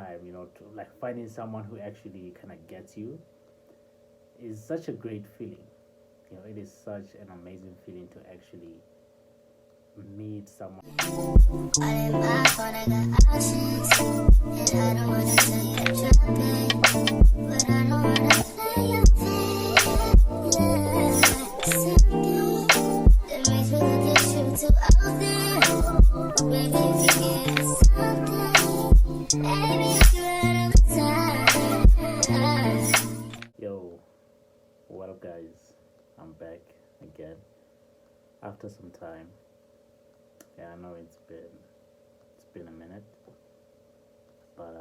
time, to like finding someone who actually kind of gets you is such a great feeling. It is such an amazing feeling to actually meet someone. I got options, and I don't wanna keep dropping, but I don't wanna play your yeah. Something that makes me look at you too often. Maybe you can give us something. Maybe if you had a time. Yo, what up, guys? I'm back again after some time. Yeah, I know it's been a minute, but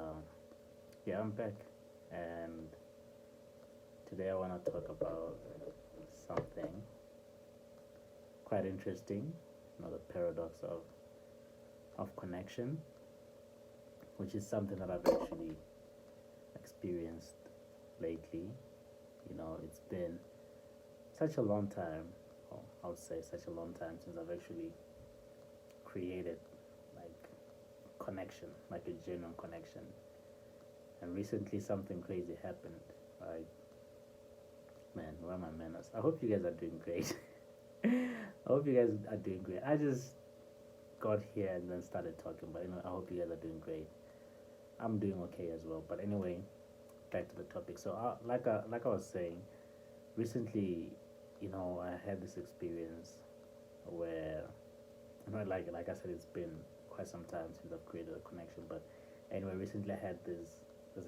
yeah, I'm back, and today I want to talk about something quite interesting. The paradox of connection, which is something that I've actually experienced lately. It's been such a long time, or I would say such a long time since I've actually created like connection, like a genuine connection. And recently something crazy happened. Like, man, where are my manners? I hope you guys are doing great. I hope you guys are doing great. I just got here and then started talking, but I hope you guys are doing great. I'm doing okay as well. But anyway, back to the topic. So, like I was saying, recently, I had this experience where, like I said, it's been quite some time since I've created a connection. But anyway, recently I had this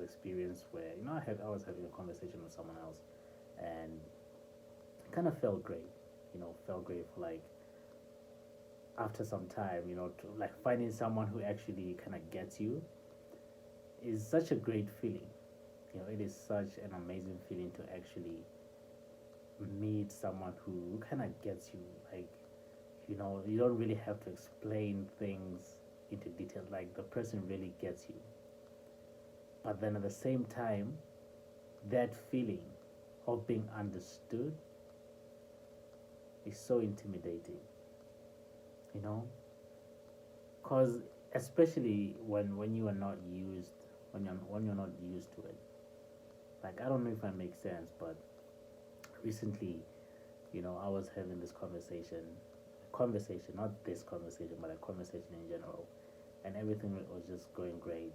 experience where I was having a conversation with someone else, and it kind of felt great. Felt great for like after some time. To like finding someone who actually kind of gets you is such a great feeling. It is such an amazing feeling to actually meet someone who kind of gets you. Like, you don't really have to explain things into detail. Like, the person really gets you. But then at the same time, that feeling of being understood is so intimidating, you know? Because especially when you are not used, when you're not used to it. Like, I don't know if I make sense, but recently, I was having this conversation, not this conversation, but a conversation in general, and everything was just going great,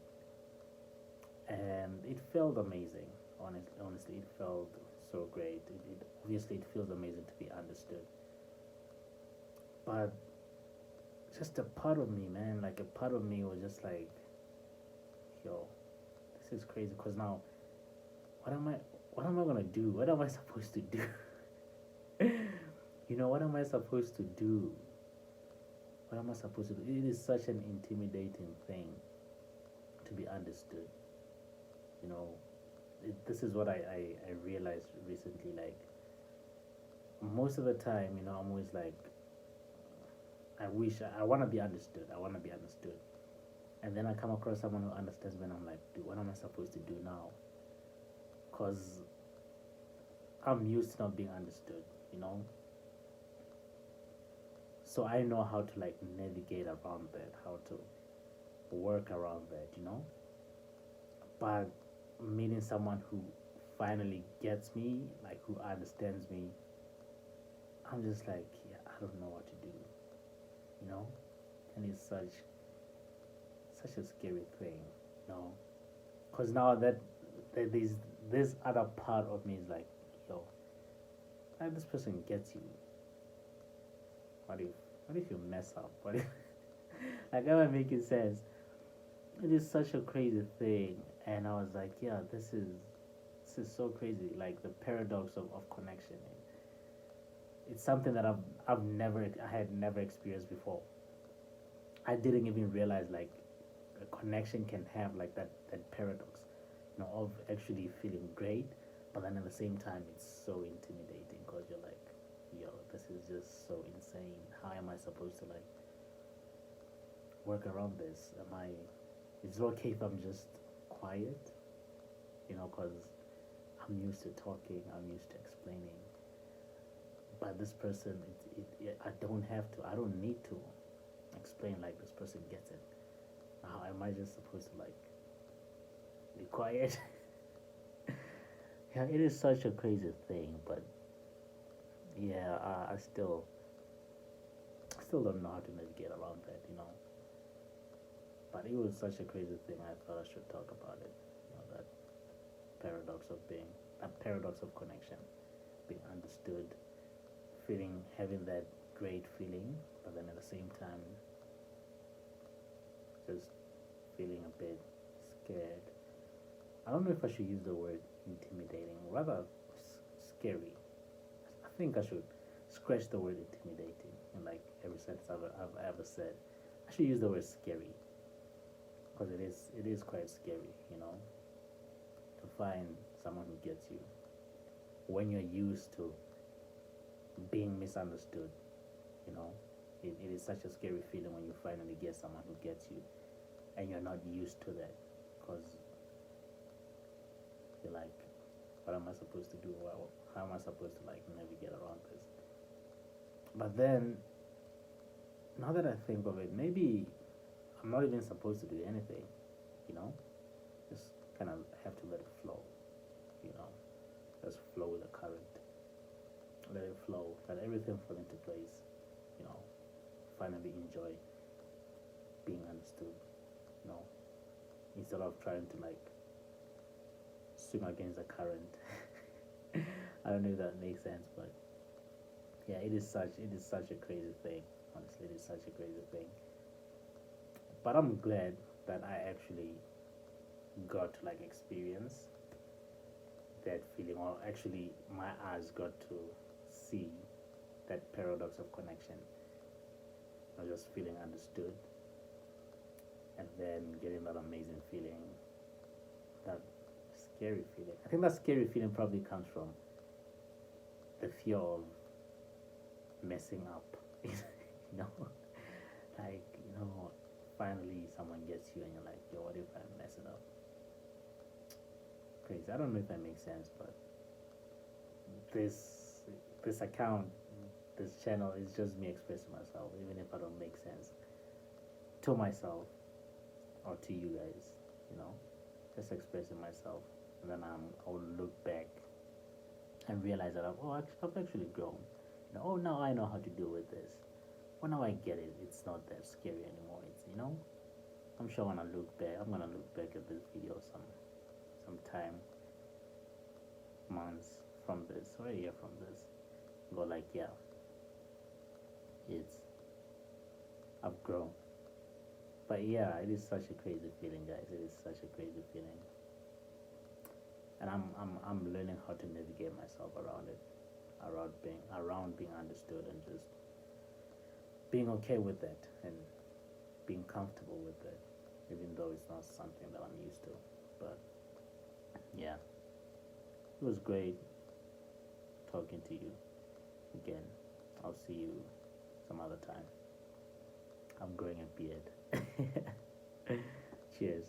and it felt amazing. Honestly, it felt so great. It obviously it feels amazing to be understood, but just a part of me, man, like a part of me was just like, yo, this is crazy. Cause now, what am I, what am I gonna do? What am I supposed to do? What am I supposed to do? What am I supposed to do? It is such an intimidating thing to be understood. You know, this is what I realized recently. Like, most of the time, I'm always like, I want to be understood. I want to be understood. And then I come across someone who understands me, and I'm like, dude, what am I supposed to do now? Because I'm used to not being understood. So I know how to like navigate around that, how to work around that. But meeting someone who finally gets me, like who understands me, I'm just like, yeah, I don't know what to do. And it's such a scary thing. Because now that there's this other part of me is like, yo, like this person gets you. What if you mess up? What if like, am I making sense? It is such a crazy thing, and I was like, yeah, this is so crazy. Like the paradox of connection. It's something that I had never experienced before. I didn't even realize like a connection can have like that paradox, of actually feeling great, but then at the same time it's so intimidating because you're like, yo, this is just so insane. How am I supposed to like work around this? Is it okay if I'm just quiet? Because I'm used to talking, I'm used to explaining. But this person, I don't have to, I don't need to explain. Like, this person gets it. How am I just supposed to like quiet. Yeah, it is such a crazy thing, but yeah, I still don't know how to navigate around that, you know. But it was such a crazy thing. I thought I should talk about it. You know, that paradox of connection, being understood, having that great feeling, but then at the same time, just feeling a bit scared. I don't know if I should use the word intimidating, rather scary. I think I should scratch the word intimidating in like every sentence I've ever said. I should use the word scary because it is quite scary, you know, to find someone who gets you when you're used to being misunderstood. You know, it is such a scary feeling when you finally get someone who gets you, and you're not used to that because you're like, what am I supposed to do? How am I supposed to like navigate around this? But then, now that I think of it, maybe I'm not even supposed to do anything, you know? Just kind of have to let it flow, you know? Just flow with the current. Let it flow, let everything fall into place, you know? Finally enjoy being understood, you know? Instead of trying to like swim against the current. I don't know if that makes sense, but yeah, it is such a crazy thing. Honestly, it is such a crazy thing. But I'm glad that I actually got to like experience that feeling, or actually my eyes got to see that paradox of connection. I was just feeling understood, and then getting that amazing feeling, that scary feeling. I think that scary feeling probably comes from the fear of messing up. You know, like, finally someone gets you and you're like, yo, what if I mess it up? Crazy. I don't know if that makes sense, but this account, this channel is just me expressing myself, even if I don't make sense to myself or to you guys. You know, just expressing myself, and then I will look back and realize that I've actually grown. You know, oh, now I know how to deal with this. Well, now I get it. It's not that scary anymore. I'm sure when I look back, I'm gonna look back at this video some time, months from this, or a year from this, go like, yeah, it's I've grown. But yeah, it is such a crazy feeling, guys. It is such a crazy feeling, and I'm learning how to navigate myself around it, around being understood, and just being okay with that, and being comfortable with it, even though it's not something that I'm used to. But yeah, it was great talking to you again. I'll see you some other time. I'm growing a beard. Cheers.